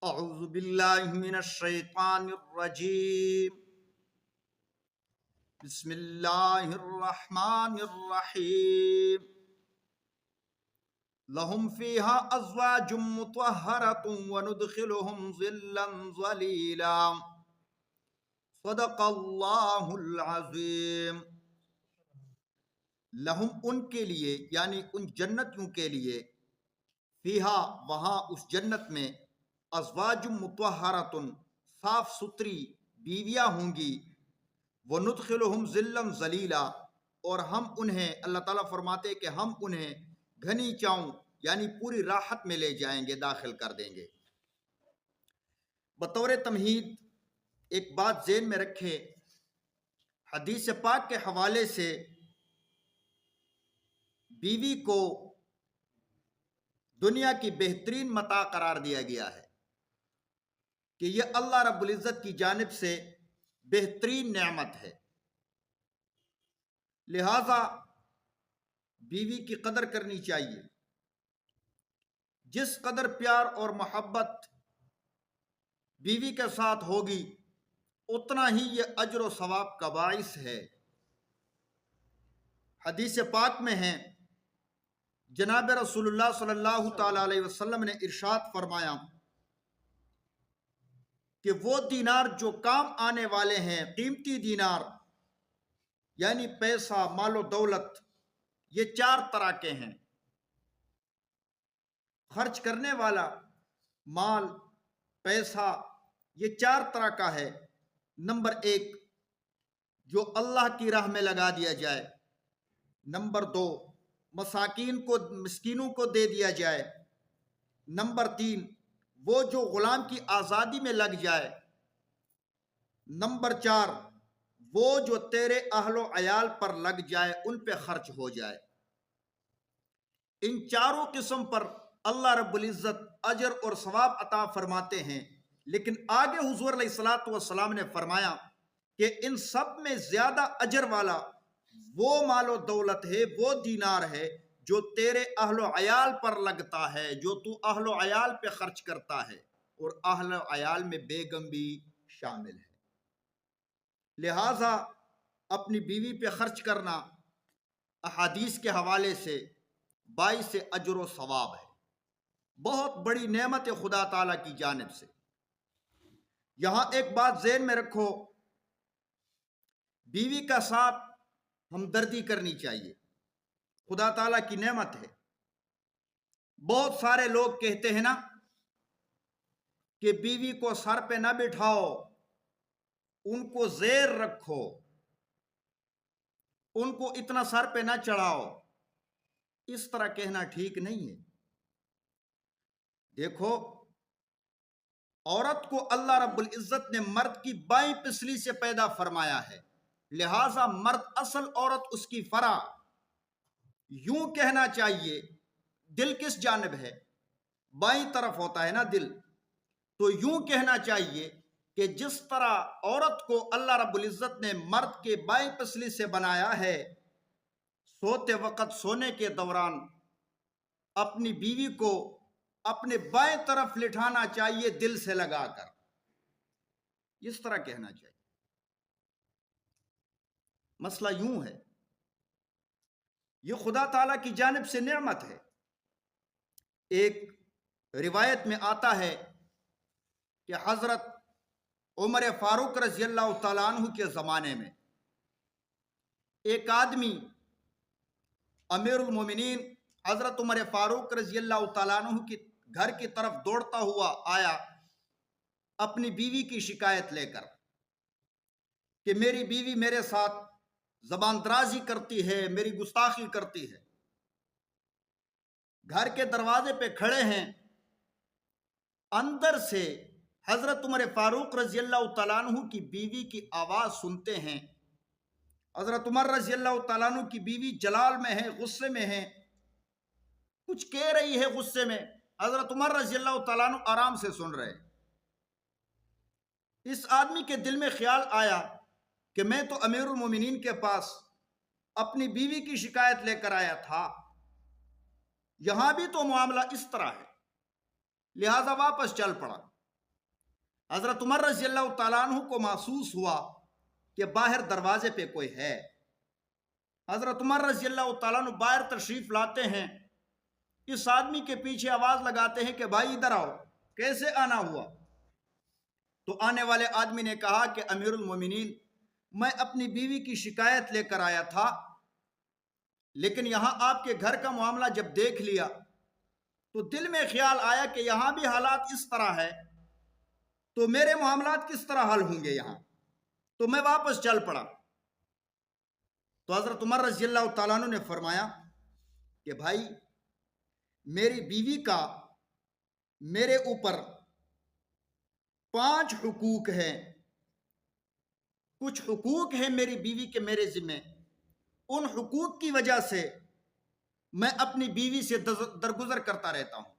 اعوذ باللہ من الشیطان الرجیم بسم اللہ الرحمن الرحیم لہم فیہا ازواج مطہرۃ وندخلہم ظلا ظلیلا صدق اللہ العظیم۔ لہم ان کے لیے یعنی ان جنتیوں کے لیے، فیہا وہاں اس جنت میں، ازواج مطہرۃ صاف ستھری بیویاں ہوں گی، وندخلہم ظلا ظلیلا اور ہم انہیں، اللہ تعالیٰ فرماتے کہ ہم انہیں گھنی چاؤں یعنی پوری راحت میں لے جائیں گے، داخل کر دیں گے۔ بطور تمہید ایک بات ذہن میں رکھے، حدیث پاک کے حوالے سے بیوی کو دنیا کی بہترین متاع قرار دیا گیا ہے کہ یہ اللہ رب العزت کی جانب سے بہترین نعمت ہے، لہذا بیوی کی قدر کرنی چاہیے۔ جس قدر پیار اور محبت بیوی کے ساتھ ہوگی اتنا ہی یہ اجر و ثواب کا باعث ہے۔ حدیث پاک میں ہے، جناب رسول اللہ صلی اللہ تعالی علیہ وسلم نے ارشاد فرمایا کہ وہ دینار جو کام آنے والے ہیں، قیمتی دینار یعنی پیسہ، مال و دولت، یہ چار طرح کے ہیں۔ خرچ کرنے والا مال، پیسہ، یہ چار طرح کا ہے۔ نمبر ایک، جو اللہ کی راہ میں لگا دیا جائے۔ نمبر دو، مسکینوں کو دے دیا جائے۔ نمبر تین، وہ جو غلام کی آزادی میں لگ جائے۔ نمبر چار، وہ جو تیرے اہل و عیال پر لگ جائے، ان پہ خرچ ہو جائے۔ ان چاروں قسم پر اللہ رب العزت اجر اور ثواب عطا فرماتے ہیں، لیکن آگے حضور علیہ الصلوۃ والسلام نے فرمایا کہ ان سب میں زیادہ اجر والا وہ مال و دولت ہے، وہ دینار ہے جو تیرے اہل و عیال پر لگتا ہے، جو تو اہل و عیال پہ خرچ کرتا ہے، اور اہل و عیال میں بیگم بھی شامل ہے۔ لہٰذا اپنی بیوی پہ خرچ کرنا احادیث کے حوالے سے باعث اجر و ثواب ہے، بہت بڑی نعمت خدا تعالیٰ کی جانب سے۔ یہاں ایک بات ذہن میں رکھو، بیوی کا ساتھ ہمدردی کرنی چاہیے، خدا تعالیٰ کی نعمت ہے۔ بہت سارے لوگ کہتے ہیں نا کہ بیوی کو سر پہ نہ بٹھاؤ، ان کو زیر رکھو، ان کو اتنا سر پہ نہ چڑھاؤ۔ اس طرح کہنا ٹھیک نہیں ہے۔ دیکھو، عورت کو اللہ رب العزت نے مرد کی بائیں پسلی سے پیدا فرمایا ہے، لہٰذا مرد اصل، عورت اس کی فرع۔ یوں کہنا چاہیے، دل کس جانب ہے؟ بائیں طرف ہوتا ہے نا دل، تو یوں کہنا چاہیے کہ جس طرح عورت کو اللہ رب العزت نے مرد کے بائیں پسلی سے بنایا ہے، سوتے وقت، سونے کے دوران اپنی بیوی کو اپنے بائیں طرف لٹھانا چاہیے، دل سے لگا کر، اس طرح کہنا چاہیے۔ مسئلہ یوں ہے، یہ خدا تعالیٰ کی جانب سے نعمت ہے۔ ایک روایت میں آتا ہے کہ حضرت عمر فاروق رضی اللہ تعالیٰ عنہ کے زمانے میں ایک آدمی امیر المومنین حضرت عمر فاروق رضی اللہ تعالیٰ عنہ کی گھر کی طرف دوڑتا ہوا آیا، اپنی بیوی کی شکایت لے کر کہ میری بیوی میرے ساتھ زبان درازی کرتی ہے، میری گستاخی کرتی ہے۔ گھر کے دروازے پہ کھڑے ہیں، اندر سے حضرت عمر فاروق رضی اللہ تعالیٰ عنہ کی بیوی کی آواز سنتے ہیں۔ حضرت عمر رضی اللہ تعالیٰ عنہ کی بیوی جلال میں ہے، غصے میں ہے، کچھ کہہ رہی ہے غصے میں، حضرت عمر رضی اللہ تعالیٰ عنہ آرام سے سن رہے۔ اس آدمی کے دل میں خیال آیا کہ میں تو امیر المومنین کے پاس اپنی بیوی کی شکایت لے کر آیا تھا، یہاں بھی تو معاملہ اس طرح ہے، لہذا واپس چل پڑا۔ حضرت عمر رضی اللہ تعالیٰ عنہ کو محسوس ہوا کہ باہر دروازے پہ کوئی ہے۔ حضرت عمر رضی اللہ تعالیٰ عنہ باہر تشریف لاتے ہیں، اس آدمی کے پیچھے آواز لگاتے ہیں کہ بھائی ادھر آؤ، کیسے آنا ہوا؟ تو آنے والے آدمی نے کہا کہ امیر المومنین، میں اپنی بیوی کی شکایت لے کر آیا تھا، لیکن یہاں آپ کے گھر کا معاملہ جب دیکھ لیا تو دل میں خیال آیا کہ یہاں بھی حالات اس طرح ہے تو میرے معاملات کس طرح حل ہوں گے یہاں، تو میں واپس چل پڑا۔ تو حضرت عمر رضی اللہ تعالیٰ عنہ نے فرمایا کہ بھائی، میری بیوی کا میرے اوپر 5 حقوق ہیں، کچھ حقوق ہیں میری بیوی کے میرے ذمہ، ان حقوق کی وجہ سے میں اپنی بیوی سے درگزر کرتا رہتا ہوں۔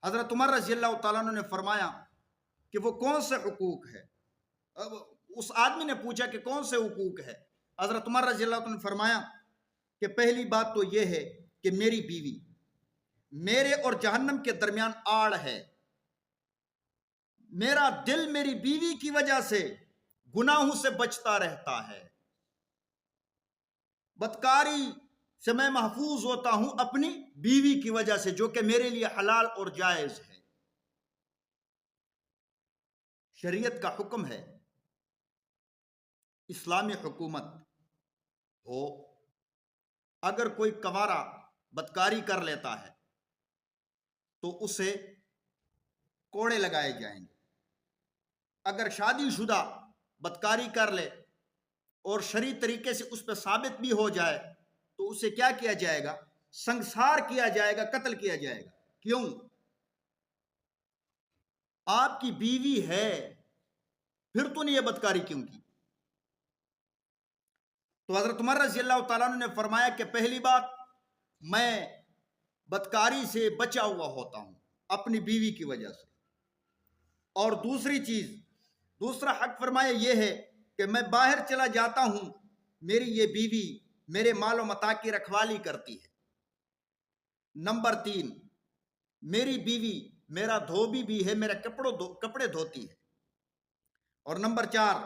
حضرت عمر رضی اللہ تعالیٰ عنہ نے فرمایا کہ وہ کون سے حقوق ہے؟ اس آدمی نے پوچھا کہ کون سے حقوق ہے؟ حضرت عمر رضی اللہ عنہ نے فرمایا کہ پہلی بات تو یہ ہے کہ میری بیوی میرے اور جہنم کے درمیان آڑ ہے، میرا دل میری بیوی کی وجہ سے گناہوں سے بچتا رہتا ہے، بدکاری سے میں محفوظ ہوتا ہوں اپنی بیوی کی وجہ سے، جو کہ میرے لیے حلال اور جائز ہے۔ شریعت کا حکم ہے، اسلامی حکومت ہو، اگر کوئی کنوارا بدکاری کر لیتا ہے تو اسے کوڑے لگائے جائیں گے۔ اگر شادی شدہ بدکاری کر لے اور شرعی طریقے سے اس پہ ثابت بھی ہو جائے تو اسے کیا کیا جائے گا؟ سنگسار کیا جائے گا، قتل کیا جائے گا۔ کیوں؟ آپ کی بیوی ہے، پھر تو نے یہ بدکاری کیوں کی؟ تو حضرت عمر رضی اللہ تعالیٰ عنہ نے فرمایا کہ پہلی بات، میں بدکاری سے بچا ہوا ہوتا ہوں اپنی بیوی کی وجہ سے، اور دوسری چیز، دوسرا حق فرمایا یہ ہے کہ میں باہر چلا جاتا ہوں، میری یہ بیوی میرے مال و متاع کی رکھوالی کرتی ہے۔ نمبر 3، میری بیوی میرا دھوبی بھی ہے، میرے کپڑے دھوتی ہے۔ اور نمبر 4،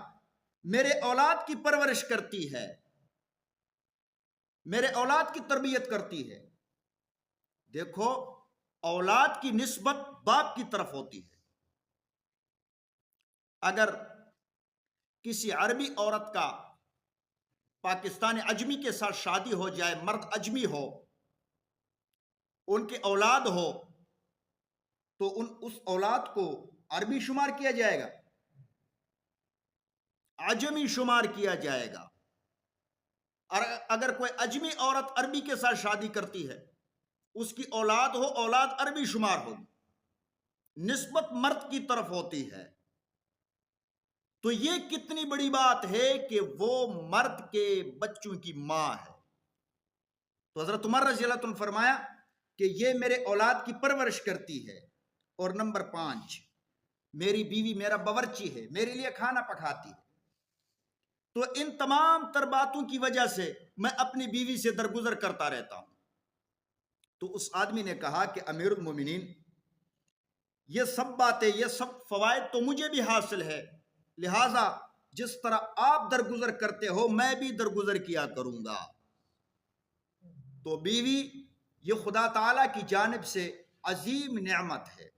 میرے اولاد کی پرورش کرتی ہے، میرے اولاد کی تربیت کرتی ہے۔ دیکھو، اولاد کی نسبت باپ کی طرف ہوتی ہے۔ اگر کسی عربی عورت کا پاکستانی اجمی کے ساتھ شادی ہو جائے، مرد اجمی ہو، ان کے اولاد ہو، تو اس اولاد کو عربی شمار کیا جائے گا، عجمی شمار کیا جائے گا۔ اور اگر کوئی اجمی عورت عربی کے ساتھ شادی کرتی ہے، اس کی اولاد ہو، اولاد عربی شمار ہوگی، نسبت مرد کی طرف ہوتی ہے۔ تو یہ کتنی بڑی بات ہے کہ وہ مرد کے بچوں کی ماں ہے۔ تو حضرت عمر رضی اللہ عنہ نے فرمایا کہ یہ میرے اولاد کی پرورش کرتی ہے۔ اور نمبر 5، میری بیوی میرا باورچی ہے، میرے لیے کھانا پکاتی ہے۔ تو ان تمام تر باتوں کی وجہ سے میں اپنی بیوی سے درگزر کرتا رہتا ہوں۔ تو اس آدمی نے کہا کہ امیر المومنین، یہ سب باتیں، یہ سب فوائد تو مجھے بھی حاصل ہے، لہٰذا جس طرح آپ درگزر کرتے ہو میں بھی درگزر کیا کروں گا۔ تو بیوی یہ خدا تعالیٰ کی جانب سے عظیم نعمت ہے۔